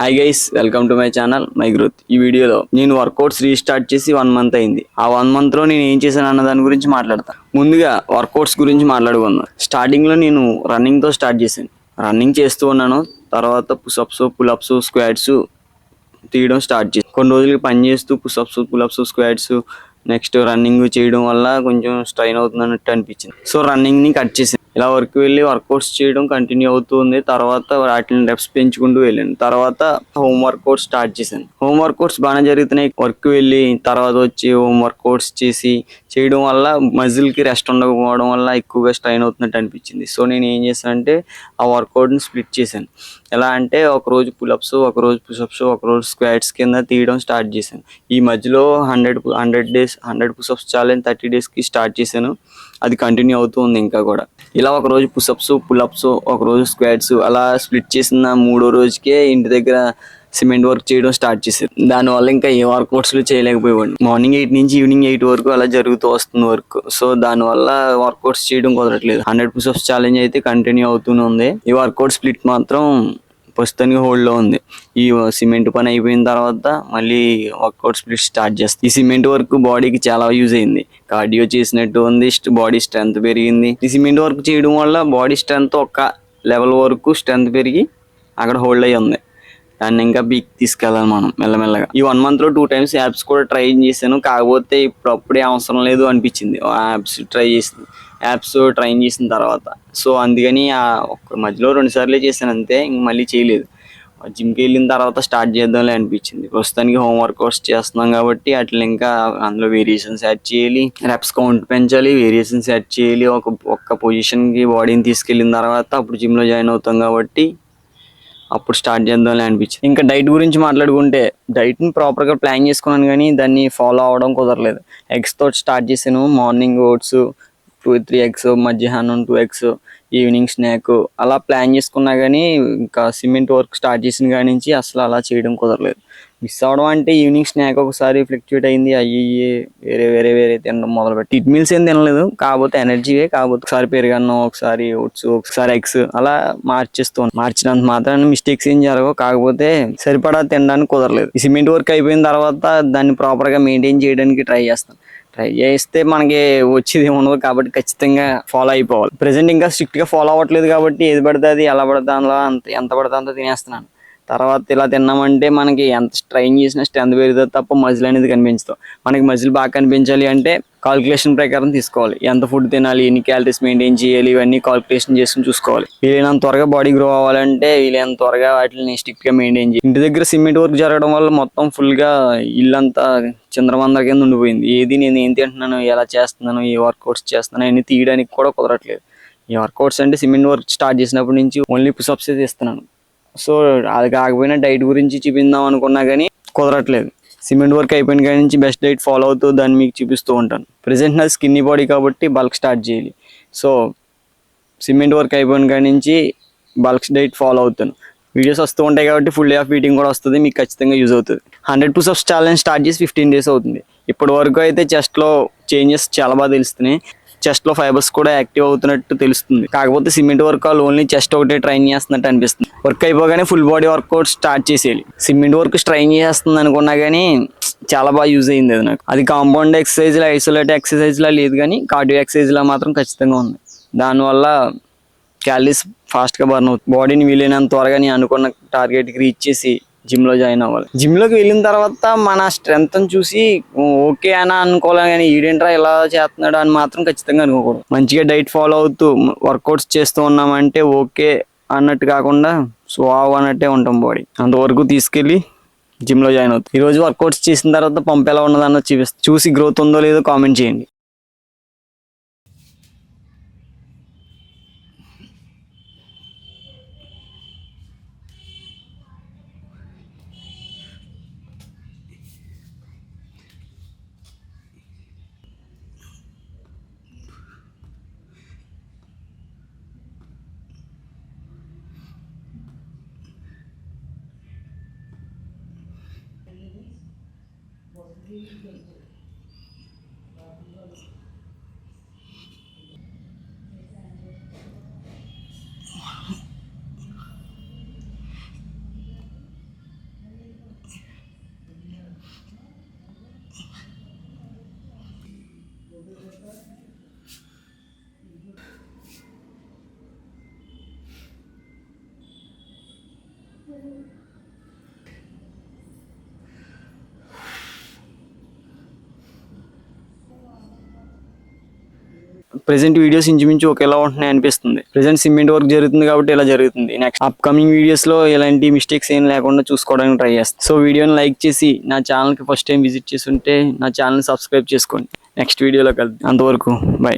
Hi guys, welcome to my channel my growth. ఈ వీడియోలో నేను వర్కౌట్స్ రీస్టార్ట్ చేసి 1 మంత్ అయింది. ఆ 1 మంత్ లో నేను ఏం చేశాను అన్న దాని గురించి మాట్లాడతాను. ముందుగా వర్కౌట్స్ గురించి మాట్లాడుకుందాం. స్టార్టింగ్ లో నేను రన్నింగ్ తో స్టార్ట్ చేశాను. రన్నింగ్ చేస్తూ ఉన్నాను. తర్వాత పుషప్స్, పుల్అప్స్, స్క్వాట్స్ తీయడం స్టార్ట్ చేశాను. కొన్ని రోజులకి పని చేస్తూ push-ups, pull-ups, squats next running చేయడం వల్ల కొంచెం స్ట్రైన్ అవుతుందన్నట్టు అనిపించింది. సో రన్నింగ్ ని కట్ చేశాను. ఇలా వర్క్ వెళ్ళి వర్కౌట్స్ చేయడం కంటిన్యూ అవుతుంది. తర్వాత వాటిని రెప్స్ పెంచుకుంటూ వెళ్ళాను. తర్వాత హోమ్ వర్కౌట్స్ స్టార్ట్ చేశాను. హోమ్ వర్కౌట్స్ బాగానే జరుగుతున్నాయి. వర్క్ వెళ్ళి తర్వాత వచ్చి హోమ్ వర్కౌట్స్ చేయడం వల్ల మజిల్ కి రెస్ట్ ఉండకపోవడం వల్ల ఎక్కువగా స్ట్రైన్ అవుతున్నట్టు అనిపించింది. సో నేను ఏం చేశానంటే ఆ వర్కౌట్ ని స్ప్లిట్ చేశాను. ఎలా అంటే ఒక రోజు పుల్అప్స్, ఒక రోజు పుషప్స్, ఒక రోజు స్క్వాట్స్ కింద తీయడం స్టార్ట్ చేశాను. ఈ మధ్యలో 100 పుషప్స్ ఛాలెంజ్ 30 days కి స్టార్ట్ చేశాను. అది కంటిన్యూ అవుతూ ఉంది ఇంకా కూడా. ఇలా ఒక రోజు పుషప్స్, పుల్అప్స్, ఒక రోజు స్క్వాట్స్ అలా స్ప్లిట్ చేసిన 3వ రోజుకే ఇంటి దగ్గర సిమెంట్ వర్క్ చేయడం స్టార్ట్ చేశారు. దానివల్ల ఇంకా ఏ వర్కౌట్స్ చేయలేకపోయేవాడిని. మార్నింగ్ 8 నుంచి ఈవినింగ్ 8 వరకు అలా జరుగుతూ వస్తుంది వర్క్. సో దానివల్ల వర్కౌట్స్ చేయడం కుదరట్లేదు. 100 పుషప్స్ ఛాలెంజ్ అయితే కంటిన్యూ అవుతూనే ఉంది. ఈ వర్కౌట్ స్ప్లిట్ మాత్రం ప్రస్తుతానికి హోల్డ్ లో ఉంది. ఈ సిమెంట్ పని అయిపోయిన తర్వాత మళ్ళీ వర్కౌట్ స్ప్లిట్ స్టార్ట్ చేస్తాం. ఈ సిమెంట్ వర్క్ బాడీకి చాలా యూజ్ అయింది. కార్డియో చేసినట్టు ఉంది, బాడీ స్ట్రెంత్ పెరిగింది. ఈ సిమెంట్ వర్క్ చేయడం వల్ల బాడీ స్ట్రెంత్ ఒక లెవెల్ వరకు స్ట్రెంత్ పెరిగి అక్కడ హోల్డ్ అయ్యి ఉంది. దాన్ని ఇంకా పీక్ తీసుకెళ్ళాలి మనం మెల్లమెల్లగా. ఈ 1 month లో 2 times యాప్స్ కూడా ట్రై చేశాను. కాకపోతే అప్పుడే అవసరం లేదు అనిపించింది యాప్స్ ట్రై చేసిన తర్వాత. సో అందుకని ఒక మధ్యలో 2 సార్లే చేశాను అంతే, ఇంక మళ్ళీ చేయలేదు. జిమ్కి వెళ్ళిన తర్వాత స్టార్ట్ చేద్దాంలే అనిపించింది. ప్రస్తుతానికి హోమ్ వర్కౌట్స్ చేస్తున్నాం కాబట్టి అట్లా ఇంకా అందులో వేరియేషన్స్ యాడ్ చేయాలి, రెప్స్ కౌంట్ పెంచాలి, వేరియేషన్స్ యాడ్ చేయాలి. ఒక్క పొజిషన్కి బాడీని తీసుకెళ్ళిన తర్వాత అప్పుడు జిమ్లో జాయిన్ అవుతాం కాబట్టి అప్పుడు స్టార్ట్ చేద్దాంలే అనిపించింది. ఇంకా డైట్ గురించి మాట్లాడుకుంటే డైట్ని ప్రాపర్గా ప్లాన్ చేసుకున్నాను కానీ దాన్ని ఫాలో అవడం కుదరలేదు. ఎగ్స్ తోటి స్టార్ట్ చేశాను. మార్నింగ్ ఓట్స్ 2-3 eggs, మధ్యాహ్నం 2 eggs, ఈవినింగ్ స్నాక్ అలా ప్లాన్ చేసుకున్నా కానీ ఇంకా సిమెంట్ వర్క్ స్టార్ట్ చేసిన కాడి నుంచి అసలు అలా చేయడం కుదరలేదు. మిస్ అవడం అంటే ఈవినింగ్ స్నాక్ ఒకసారి ఫ్లక్చుయేట్ అయింది. వేరే తినడం మొదలుపెట్టి ఇట్ మీల్స్ ఏం తినలేదు. కాకపోతే ఎనర్జీవే. కాకపోతే ఒకసారి పెరుగన్నం, ఒకసారి ఓట్స్, ఒకసారి ఎగ్స్ అలా మార్చినంత మాత్రాన్ని మిస్టేక్స్ ఏం జరగవు. కాకపోతే సరిపడా తినడానికి కుదరలేదు. ఈ సిమెంట్ వర్క్ అయిపోయిన తర్వాత దాన్ని ప్రాపర్ గా మెయింటైన్ చేయడానికి ట్రై చేస్తే మనకి వచ్చేది ఉండదు కాబట్టి ఖచ్చితంగా ఫాలో అయిపోవాలి. ప్రెసెంట్ ఇంకా స్ట్రిక్ట్ గా ఫాలో అవ్వట్లేదు కాబట్టి ఏది పడితే అది ఎలా పడితే అందులో ఎంత పడితే అంత తినేస్తున్నాను. తర్వాత ఇలా తిన్నామంటే మనకి ఎంత స్ట్రైన్ చేసినా స్ట్రెంత్ పెరుగుతుంది తప్ప మజిల్ అనేది కనిపించదు. మనకి మజిల్ బాగా కనిపించాలి అంటే కాల్కులేషన్ ప్రకారం తీసుకోవాలి. ఎంత ఫుడ్ తినాలి, ఎన్ని క్యాలరీస్ మెయింటైన్ చేయాలి, ఇవన్నీ కాల్కులేషన్ చేసుకుని చూసుకోవాలి. వీలైనంత త్వరగా బాడీ గ్రో అవ్వాలంటే వీలైనంత త్వరగా వాటిని స్ట్రిక్ట్ గా మెయింటైన్ చేయాలి. ఇంటి దగ్గర సిమెంట్ వర్క్ జరగడం వల్ల మొత్తం ఫుల్ గా ఇల్లంతా చిందరవందర కింద ఉండిపోయింది. నేను ఏం తింటున్నాను, ఎలా చేస్తున్నాను, ఏ వర్కౌట్స్ చేస్తున్నాను అని తీయడానికి కూడా కుదరట్లేదు. ఈ వర్కౌట్స్ అంటే సిమెంట్ వర్క్ స్టార్ట్ చేసినప్పటి నుంచి ఓన్లీ పుషప్స్ చేస్తున్నాను. సో అది కాకపోయినా డైట్ గురించి చూపిందాం అనుకున్నా కానీ కుదరట్లేదు. సిమెంట్ వర్క్ అయిపోయిన కాడి నుంచి బెస్ట్ డైట్ ఫాలో అవుతూ దాన్ని మీకు చూపిస్తూ ఉంటాను. ప్రెసెంట్ నాది స్కిన్నీ బాడీ కాబట్టి బల్క్ స్టార్ట్ చేయాలి. సో సిమెంట్ వర్క్ అయిపోయిన కాడి నుంచి బల్క్ డైట్ ఫాలో అవుతాను. వీడియోస్ వస్తూ ఉంటాయి కాబట్టి ఫుల్ డే ఆఫ్ ఈటింగ్ కూడా వస్తుంది. మీకు ఖచ్చితంగా యూజ్ అవుతుంది. 100 పుషప్స్ ఛాలెంజ్ స్టార్ట్ చేసి 15 days అవుతుంది. ఇప్పటి వరకు అయితే చెస్ట్లో చేంజెస్ చాలా బాగా తెలుస్తున్నాయి. చెస్ట్లో ఫైబర్స్ కూడా యాక్టివ్ అవుతున్నట్టు తెలుస్తుంది. కాకపోతే సిమెంట్ వర్క్ ఓన్లీ చెస్ట్ ఒకటే ట్రైన్ చేస్తున్నట్టు అనిపిస్తుంది. వర్క్ అయిపోగానే ఫుల్ బాడీ వర్కౌట్ స్టార్ట్ చేసేయాలి. సిమెంట్ వర్క్ ట్రైన్ చేస్తుంది అనుకున్నా కానీ చాలా బాగా యూజ్ అయింది అది నాకు. అది కాంపౌండ్ ఎక్సర్సైజ్లా, ఐసోలేట్ ఎక్సర్సైజ్లా లేదు కానీ కార్డియో ఎక్సర్సైజ్లా మాత్రం ఖచ్చితంగా ఉంది. దానివల్ల క్యాలరీస్ ఫాస్ట్గా బర్న్ అవుతుంది. బాడీని వీలైనంత త్వరగా నేను అనుకున్న టార్గెట్కి రీచ్ చేసి జిమ్లో జాయిన్ అవ్వాలి. జిమ్లోకి వెళ్ళిన తర్వాత మన స్ట్రెంగ్త్ని చూసి ఓకే అని అనుకోవాలి కానీ ఈడేంట్రా ఇలా చేస్తున్నాడు అని మాత్రం ఖచ్చితంగా అనుకోకూడదు. మంచిగా డైట్ ఫాలో అవుతూ వర్కౌట్స్ చేస్తూ ఉన్నామంటే ఓకే అన్నట్టు కాకుండా స్వావ్ అన్నట్టే ఉంటాం. బాడీ అంతవరకు తీసుకెళ్ళి జిమ్లో జాయిన్ అవుతుంది. ఈరోజు వర్కౌట్స్ చేసిన తర్వాత పంపు ఎలా ఉన్నదన్నది చూసి గ్రోత్ ఉందో లేదో కామెంట్ చేయండి. ప్రెసెంట్ వీడియోస్ ఇంచుమించు ఒకేలా ఉంటున్నాయి అనిపిస్తుంది. ప్రెసెంట్ సిమెంట్ వర్క్ జరుగుతుంది కాబట్టి ఇలా జరుగుతుంది. నెక్స్ట్ అప్కమింగ్ వీడియోస్ లో ఎలాంటి మిస్టేక్స్ ఏం లేకుండా చూసుకోవడానికి ట్రై చేస్తాను. సో వీడియోని లైక్ చేసి నా ఛానల్ కి ఫస్ట్ టైం విజిట్ చేసి ఉంటే నా ఛానల్ సబ్స్క్రైబ్ చేసుకోండి. నెక్స్ట్ వీడియోలో కలుద్దాం. అంతవరకు బై.